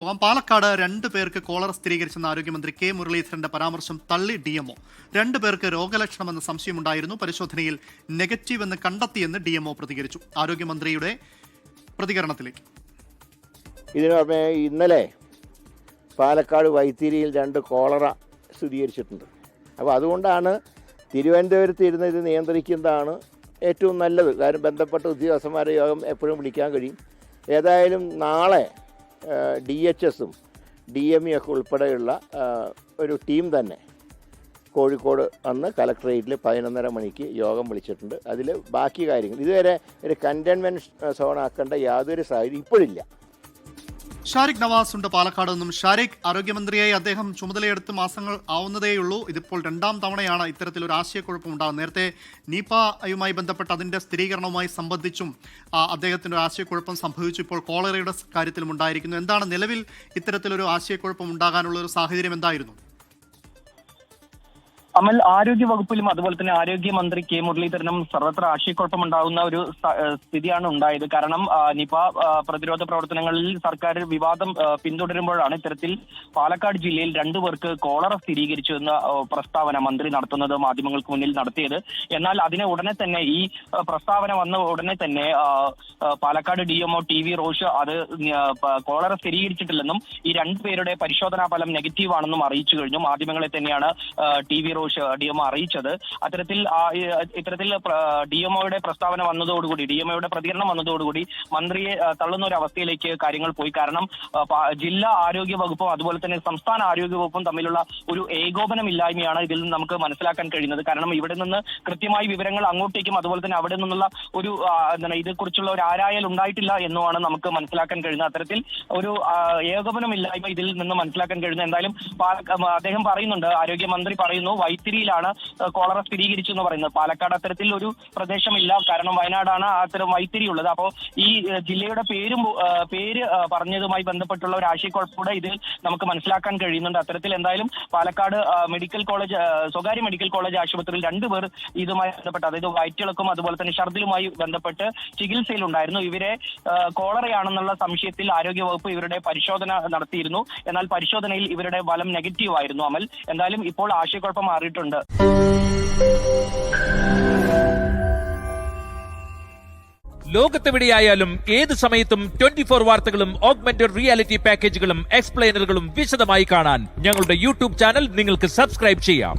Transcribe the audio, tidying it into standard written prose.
പാലക്കാട് 2 പേർക്ക് കോളറ സ്ഥിരീകരിച്ചെന്ന ആരോഗ്യമന്ത്രി കെ മുരളീധരന്റെ പരാമർശം തള്ളി ഡിഎംഒ. 2 പേർക്ക് രോഗലക്ഷണമെന്ന് സംശയമുണ്ടായിരുന്നു. പരിശോധനയിൽ നെഗറ്റീവ് എന്ന് കണ്ടെത്തിയെന്ന് ഡിഎംഒ പ്രതികരിച്ചു. ആരോഗ്യമന്ത്രിയുടെ പ്രതികരണത്തിലേക്ക്. ഇതിനു പുറമെ ഇന്നലെ പാലക്കാട് വൈത്തിരിയിൽ 2 കോളറ സ്ഥിരീകരിച്ചിട്ടുണ്ട്. അപ്പോൾ അതുകൊണ്ടാണ് തിരുവനന്തപുരത്ത് ഇരുന്ന് ഇത് നിയന്ത്രിക്കുന്നതാണ് ഏറ്റവും നല്ലത്. കാരണം ബന്ധപ്പെട്ട ഉദ്യോഗസ്ഥന്മാരെ യോഗം എപ്പോഴും വിളിക്കാൻ കഴിയും. ഏതായാലും നാളെ DHSും DME ഒക്കെ ഉൾപ്പെടെയുള്ള ഒരു ടീം തന്നെ കോഴിക്കോട് വന്ന് കലക്ടറേറ്റിൽ 11:30 മണിക്ക് യോഗം വിളിച്ചിട്ടുണ്ട്. അതിൽ ബാക്കി കാര്യങ്ങൾ ഇതുവരെ ഒരു കണ്ടെയ്ൻമെൻറ്റ് സോൺ ആക്കേണ്ട യാതൊരു സാഹചര്യം ഇപ്പോഴില്ല. ഷാരിഖ് നവാസ് ഉണ്ട് പാലക്കാട് നിന്നും. ഷാരിഖ്, ആരോഗ്യമന്ത്രിയായി അദ്ദേഹം ചുമതലയെടുത്ത് മാസങ്ങൾ ആവുന്നതേയുള്ളൂ. ഇതിപ്പോൾ 2ാം തവണയാണ് ഇത്തരത്തിലൊരു ആശയക്കുഴപ്പം ഉണ്ടാകുന്നത്. നേരത്തെ നിപയുമായി ബന്ധപ്പെട്ട് അതിന്റെ സ്ഥിരീകരണവുമായി സംബന്ധിച്ചും അദ്ദേഹത്തിന് ഒരു ആശയക്കുഴപ്പം സംഭവിച്ചു. ഇപ്പോൾ കോളറയുടെ കാര്യത്തിലും ഉണ്ടായിരിക്കുന്നു. എന്താണ് നിലവിൽ ഇത്തരത്തിലൊരു ആശയക്കുഴപ്പം ഉണ്ടാകാനുള്ള ഒരു സാഹചര്യം എന്തായിരുന്നു? അമൽ, ആരോഗ്യ വകുപ്പിലും അതുപോലെ തന്നെ ആരോഗ്യമന്ത്രി കെ മുരളീധരനും സർവത്ര ആശയക്കുഴപ്പമുണ്ടാകുന്ന ഒരു സ്ഥിതിയാണ് ഉണ്ടായത്. കാരണം നിപ പ്രതിരോധ പ്രവർത്തനങ്ങളിൽ സർക്കാർ വിവാദം പിന്തുടരുമ്പോഴാണ് ഇത്തരത്തിൽ പാലക്കാട് ജില്ലയിൽ 2 പേർക്ക് കോളറ സ്ഥിരീകരിച്ചു എന്ന പ്രസ്താവന മന്ത്രി നടത്തുന്നത്, മാധ്യമങ്ങൾക്ക് മുന്നിൽ നടത്തിയത്. എന്നാൽ അതിനെ ഉടനെ തന്നെ ഈ പ്രസ്താവന വന്ന ഉടനെ തന്നെ പാലക്കാട് DMO TV റോഷ് അത് കോളറ സ്ഥിരീകരിച്ചിട്ടില്ലെന്നും ഈ 2 പേരുടെ പരിശോധനാ ഫലം നെഗറ്റീവ് ആണെന്നും അറിയിച്ചു കഴിഞ്ഞു. മാധ്യമങ്ങളെ തന്നെയാണ് TV റോഷ് DMO അറിയിച്ചത്. ഇത്തരത്തിൽ DMOയുടെ പ്രസ്താവന വന്നതോടുകൂടി, DMOയുടെ പ്രതികരണം വന്നതോടുകൂടി മന്ത്രിയെ തള്ളുന്ന ഒരു അവസ്ഥയിലേക്ക് കാര്യങ്ങൾ പോയി. കാരണം ജില്ലാ ആരോഗ്യ വകുപ്പും അതുപോലെ തന്നെ സംസ്ഥാന ആരോഗ്യ വകുപ്പും തമ്മിലുള്ള ഒരു ഏകോപനമില്ലായ്മയാണ് ഇതിൽ നിന്ന് നമുക്ക് മനസ്സിലാക്കാൻ കഴിയുന്നത്. കാരണം ഇവിടെ നിന്ന് കൃത്യമായി വിവരങ്ങൾ അങ്ങോട്ടേക്കും അതുപോലെ തന്നെ അവിടെ നിന്നുള്ള ഒരു ഇതേക്കുറിച്ചുള്ള ഒരു ആരായൽ ഉണ്ടായിട്ടില്ല എന്നുമാണ് നമുക്ക് മനസ്സിലാക്കാൻ കഴിയുന്നത്. അത്തരത്തിൽ ഒരു ഏകോപനമില്ലായ്മ ഇതിൽ നിന്ന് മനസ്സിലാക്കാൻ കഴിയുന്നത്. എന്തായാലും അദ്ദേഹം പറയുന്നുണ്ട്, ആരോഗ്യമന്ത്രി പറയുന്നു, വൈത്തിരിയിലാണ് കോളറ സ്ഥിരീകരിച്ചു എന്ന് പറയുന്നത്. പാലക്കാട് അത്തരത്തിൽ ഒരു പ്രദേശമില്ല. കാരണം വയനാടാണ് അത്തരം വൈത്തിരി ഉള്ളത്. അപ്പോൾ ഈ ജില്ലയുടെ പേര് പറഞ്ഞതുമായി ബന്ധപ്പെട്ടുള്ള ഒരു ആശയക്കുഴപ്പൂടെ ഇതിൽ നമുക്ക് മനസ്സിലാക്കാൻ കഴിയുന്നുണ്ട്. അത്തരത്തിൽ എന്തായാലും പാലക്കാട് മെഡിക്കൽ കോളേജ്, സ്വകാര്യ മെഡിക്കൽ കോളേജ് ആശുപത്രിയിൽ 2 പേർ ഇതുമായി ബന്ധപ്പെട്ട്, അതായത് വയറ്റിളക്കും അതുപോലെ തന്നെ ഛർദിലുമായി ബന്ധപ്പെട്ട് ചികിത്സയിലുണ്ടായിരുന്നു. ഇവരെ കോളറയാണെന്നുള്ള സംശയത്തിൽ ആരോഗ്യവകുപ്പ് ഇവരുടെ പരിശോധന നടത്തിയിരുന്നു. എന്നാൽ പരിശോധനയിൽ ഇവരുടെ ഫലം നെഗറ്റീവ് ആയിരുന്നു. അമൽ, എന്തായാലും ഇപ്പോൾ ആശയക്കുഴപ്പം മാറിയിട്ടുണ്ട്. ലോകത്തെവിടെയായാലും ഏത് സമയത്തും 24 വാർത്തകളും ഓഗ്മെന്റഡ് റിയാലിറ്റി പാക്കേജുകളും എക്സ്പ്ലെയിനറുകളും വിശദമായി കാണാൻ ഞങ്ങളുടെ YouTube ചാനൽ നിങ്ങൾക്ക് സബ്സ്ക്രൈബ് ചെയ്യാം.